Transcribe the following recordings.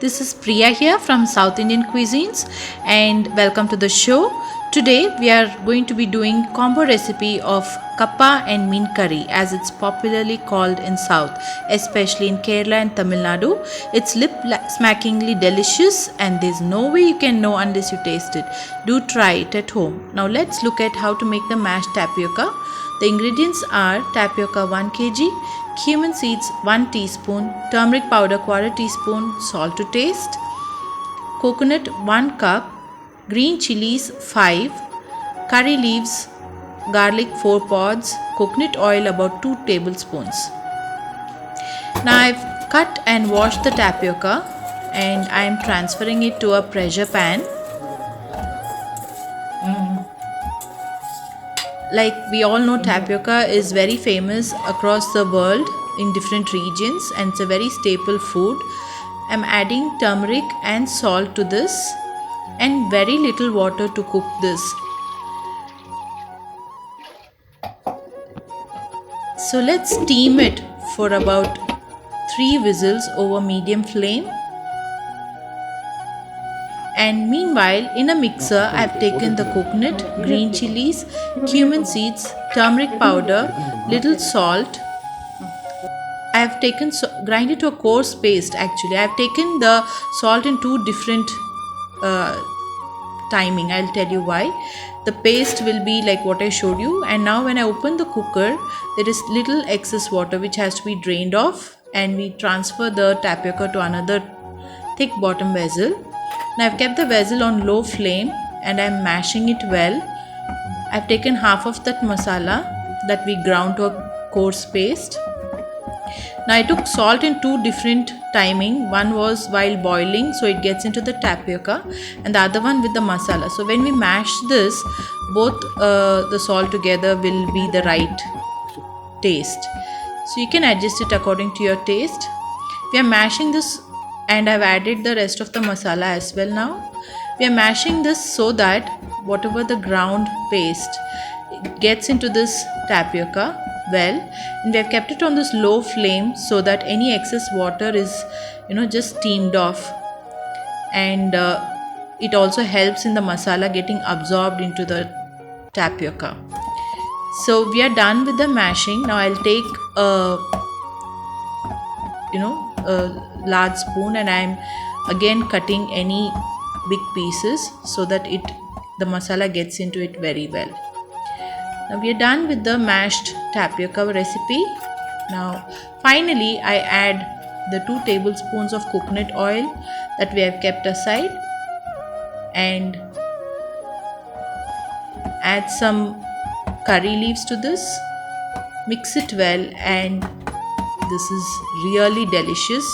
this is Priya here from South Indian Cuisines and welcome to the show. Today we are going to be doing combo recipe of kappa and mean curry as it's popularly called in South, especially in Kerala and Tamil Nadu. It's lip-smackingly delicious and there's no way you can know unless you taste it. Do try it at home. Now let's look at how to make the mashed tapioca. The ingredients are tapioca 1 kg, cumin seeds 1 teaspoon, turmeric powder 1/4 teaspoon, salt to taste, coconut 1 cup, green chilies 5, curry leaves, garlic 4 pods, coconut oil about 2 tablespoons. Now I've cut and washed the tapioca and I am transferring it to a pressure pan. Like we all know, tapioca is very famous across the world in different regions and it's a very staple food. I'm adding turmeric and salt to this and very little water to cook this. So let's steam it for about 3 whistles over medium flame. And meanwhile, in a mixer, I have taken the coconut, green chilies, cumin seeds, turmeric powder, little salt. I have taken grind it to a coarse paste. Actually, I have taken the salt in 2 different timing. I'll tell you why. The paste will be like what I showed you. And now when I open the cooker, there is little excess water which has to be drained off, and we transfer the tapioca to another thick bottom vessel. Now I've kept the vessel on low flame and I'm mashing it well. I've taken half of that masala that we ground to a coarse paste. Now I took salt in 2 different timing. One was while boiling, so it gets into the tapioca, and the other one with the masala. So when we mash this, both the salt together will be the right taste. So you can adjust it according to your taste. We are mashing this and I've added the rest of the masala as well. Now we are mashing this so that whatever the ground paste, it gets into this tapioca well, and we have kept it on this low flame so that any excess water is just steamed off, and it also helps in the masala getting absorbed into the tapioca. So we are done with the mashing. Now I'll take a large spoon and I'm again cutting any big pieces so that the masala gets into it very well. Now we are done with the mashed tapioca recipe. Now finally I add the 2 tablespoons of coconut oil that we have kept aside and add some curry leaves to this. Mix it well and this is really delicious.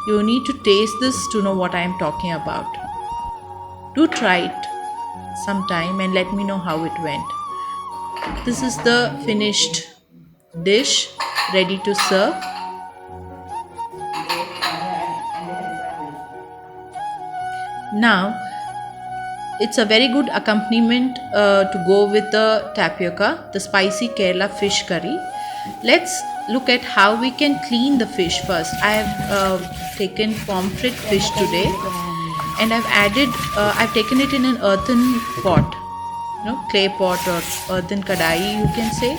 You need to taste this to know what I am talking about. Do try it sometime and let me know how it went. This is the finished dish ready to serve. Now it's a very good accompaniment to go with the tapioca, the spicy Kerala fish curry. Let's look at how we can clean the fish first. I have taken pomfret fish today and I've taken it in an earthen pot, clay pot or earthen kadai you can say.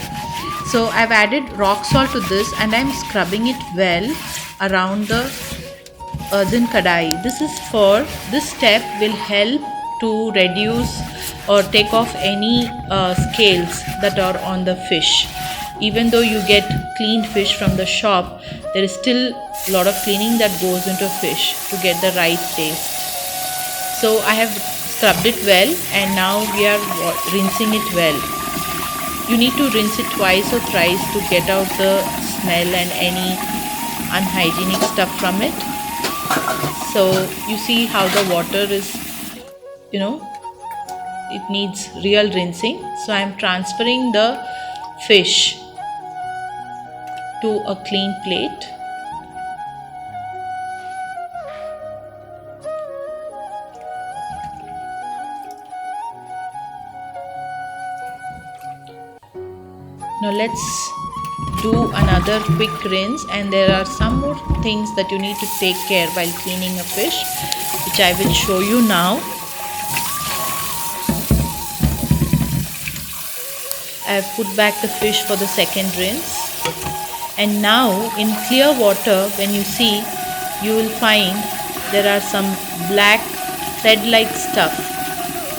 So I've added rock salt to this and I'm scrubbing it well around the earthen kadai. This step will help to reduce or take off any scales that are on the fish. Even though you get cleaned fish from the shop, there is still a lot of cleaning that goes into fish to get the right taste. So I have scrubbed it well and now we are rinsing it well. You need to rinse it twice or thrice to get out the smell and any unhygienic stuff from it. So you see how the water is, it needs real rinsing. So I am transferring the fish to a clean plate. Now let's do another quick rinse, and there are some more things that you need to take care while cleaning a fish, which I will show you now. I have put back the fish for the second rinse, and now in clear water, when you see, you will find there are some black thread-like stuff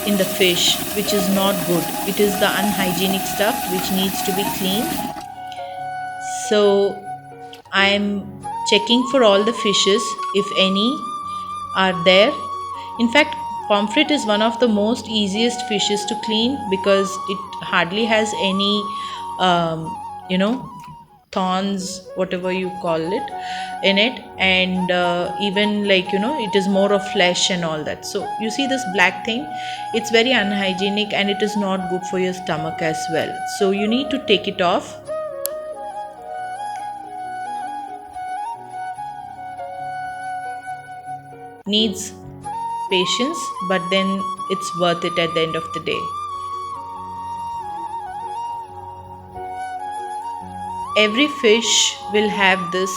in the fish, which is not good. It is the unhygienic stuff which needs to be cleaned. So I am checking for all the fishes if any are there. In fact, pomfret is one of the most easiest fishes to clean because it hardly has any thorns, whatever you call it, in it, and even it is more of flesh and all that. So you see this black thing, it's very unhygienic and it is not good for your stomach as well. So you need to take it off. Needs patience, but then it's worth it at the end of the day. Every fish will have this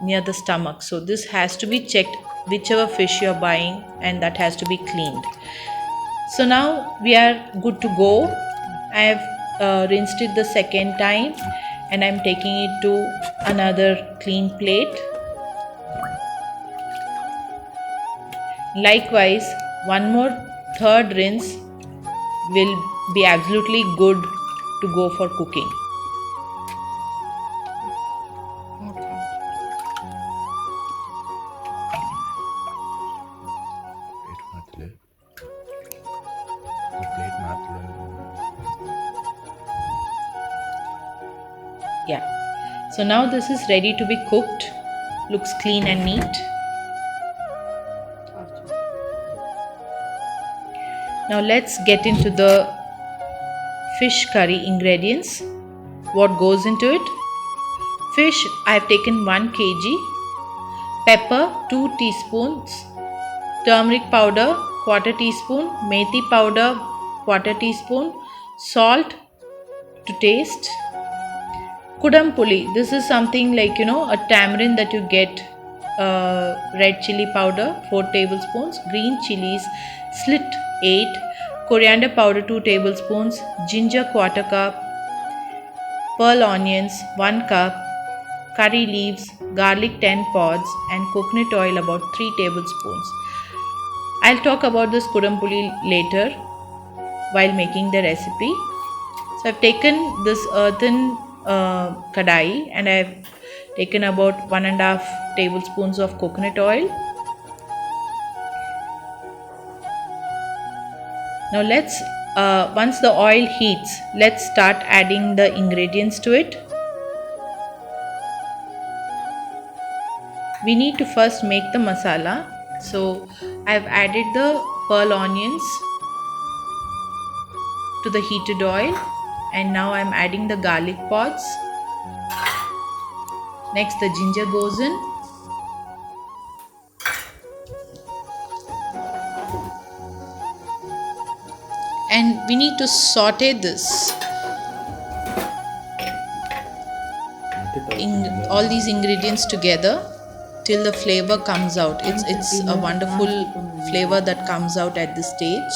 near the stomach, so this has to be checked, whichever fish you're buying, and that has to be cleaned. So now we are good to go. I have rinsed it the second time, and I'm taking it to another clean plate. Likewise, one more third rinse will be absolutely good to go for cooking. Yeah, so now this is ready to be cooked. Looks clean and neat. Now let's get into the fish curry ingredients. What goes into it? Fish, I have taken 1 kg. Pepper, 2 teaspoons. Turmeric powder, 1/4 teaspoon. Methi powder, 1/4 teaspoon. Salt to taste. Kudampuli, this is something like a tamarind that you get. Red chili powder, 4 tablespoons. Green chilies, slit 8. Coriander powder, 2 tablespoons. Ginger, 1/4 cup. Pearl onions, 1 cup. Curry leaves, garlic 10 pods, and coconut oil about 3 tablespoons. I'll talk about this kudampuli later while making the recipe. So I've taken this earthen kadai, and I've taken about 1.5 tablespoons of coconut oil. Now let's once the oil heats, let's start adding the ingredients to it. We need to first make the masala. So I've added the pearl onions to the heated oil, and now I'm adding the garlic pods. Next the ginger goes in. And we need to saute this. All these ingredients together till the flavor comes out. It's a wonderful flavor that comes out at this stage.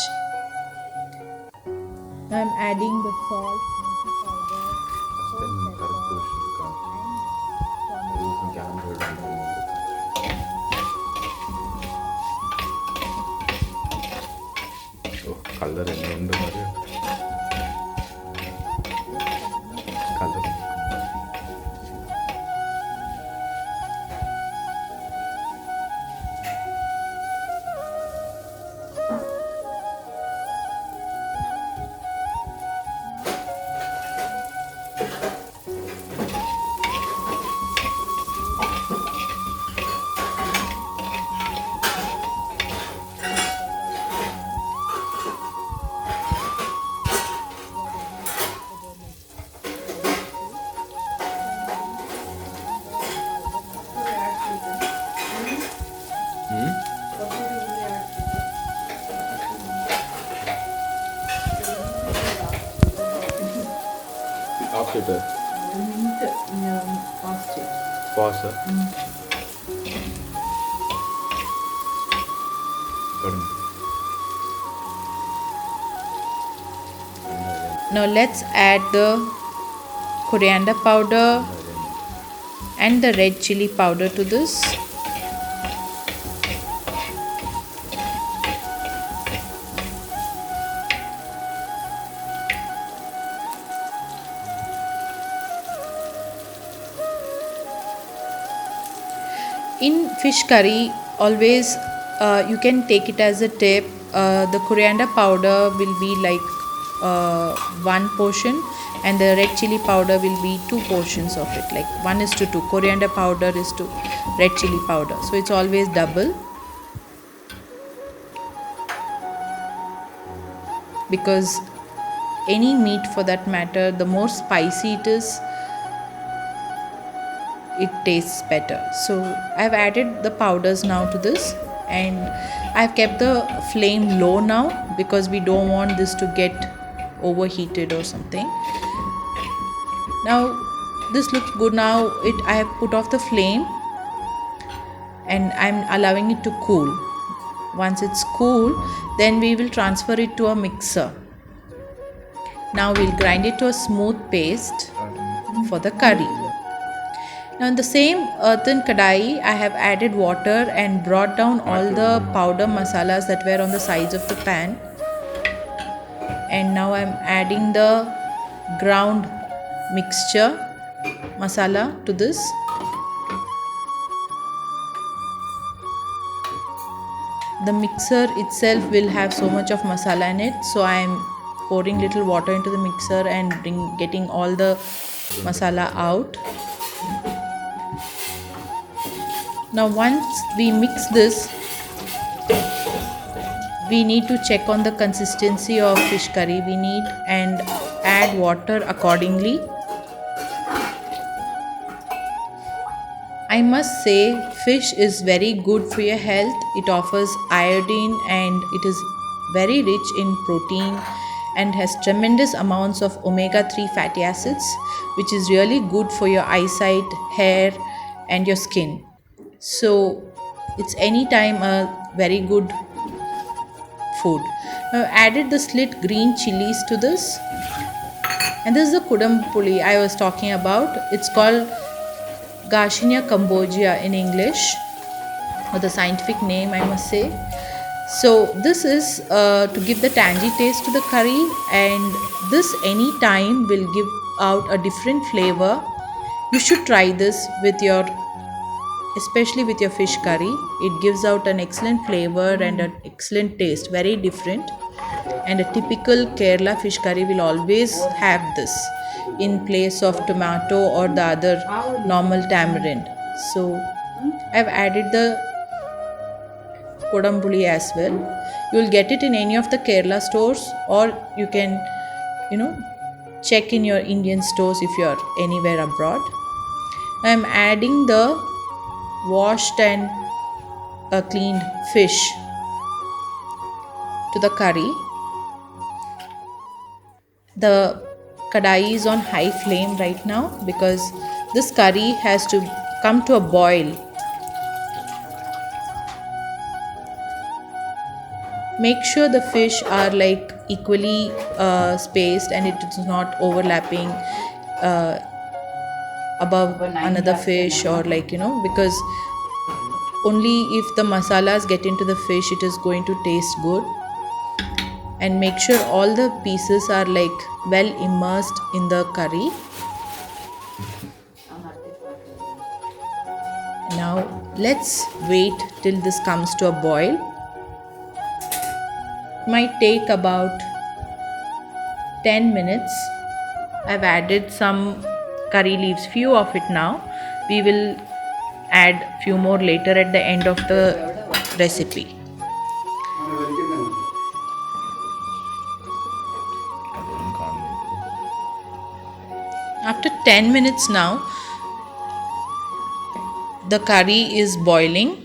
Now I'm adding the salt, color and color. After that. pause. Now let's add the coriander powder and the red chili powder to this. In fish curry, always you can take it as a tip. The coriander powder will be like one portion, and the red chili powder will be two portions of it, like 1:2. Coriander powder is to red chili powder, so it's always double, because any meat for that matter, the more spicy it is, it tastes better. So I've added the powders now to this, and I've kept the flame low now because we don't want this to get overheated or something. Now this looks good. Now I have put off the flame and I'm allowing it to cool. Once it's cool, then we will transfer it to a mixer. Now we'll grind it to a smooth paste for the curry. Now in the same earthen kadai, I have added water and brought down all the powder masalas that were on the sides of the pan. And now I'm adding the ground mixture masala to this. The mixer itself will have so much of masala in it, so I am pouring little water into the mixer and getting all the masala out. Now once we mix this, we need to check on the consistency of fish curry. We need and add water accordingly. I must say, fish is very good for your health. It offers iodine and it is very rich in protein and has tremendous amounts of omega-3 fatty acids, which is really good for your eyesight, hair and your skin. So it's anytime a very good food. Now I've added the slit green chilies to this, and this is the kudampuli I was talking about. It's called Garcinia cambogia in English, or the scientific name I must say. So this is to give the tangy taste to the curry, and this any time will give out a different flavor. You should try this especially with your fish curry. It gives out an excellent flavor and an excellent taste, very different. And a typical Kerala fish curry will always have this in place of tomato or the other normal tamarind. So I've added the kodampuli as well. You will get it in any of the Kerala stores, or you can check in your Indian stores if you are anywhere abroad. I'm adding the washed and cleaned fish to the curry. The kadai is on high flame right now because this curry has to come to a boil. Make sure the fish are like equally spaced and it is not overlapping above another fish, or because only if the masalas get into the fish it is going to taste good. And make sure all the pieces are like well immersed in the curry. Now let's wait till this comes to a boil. It might take about 10 minutes. I've added some curry leaves, few of it now. We will add few more later at the end of the recipe. After 10 minutes now, the curry is boiling,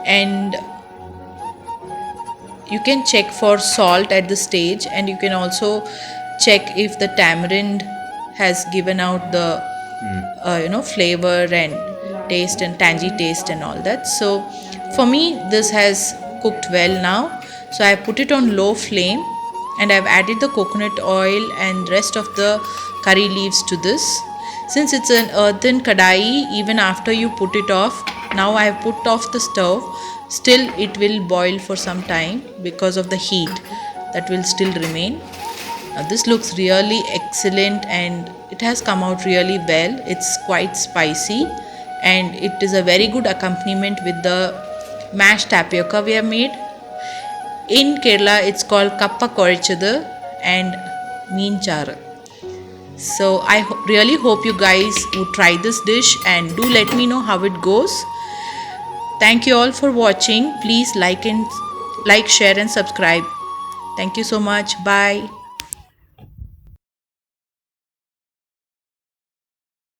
and you can check for salt at the stage, and you can also check if the tamarind has given out the flavor and taste and tangy taste and all that. So for me this has cooked well now. So I put it on low flame and I've added the coconut oil and rest of the curry leaves to this. Since it's an earthen kadai, even after you put it off, now I have put off the stove, still it will boil for some time because of the heat that will still remain. Now this looks really excellent and it has come out really well. It's quite spicy and it is a very good accompaniment with the mashed tapioca we have made. In Kerala it's called kappa korichadu and meen char. So I really hope you guys would try this dish and do let me know how it goes. Thank you all for watching. Please like, share and subscribe. Thank you so much. Bye.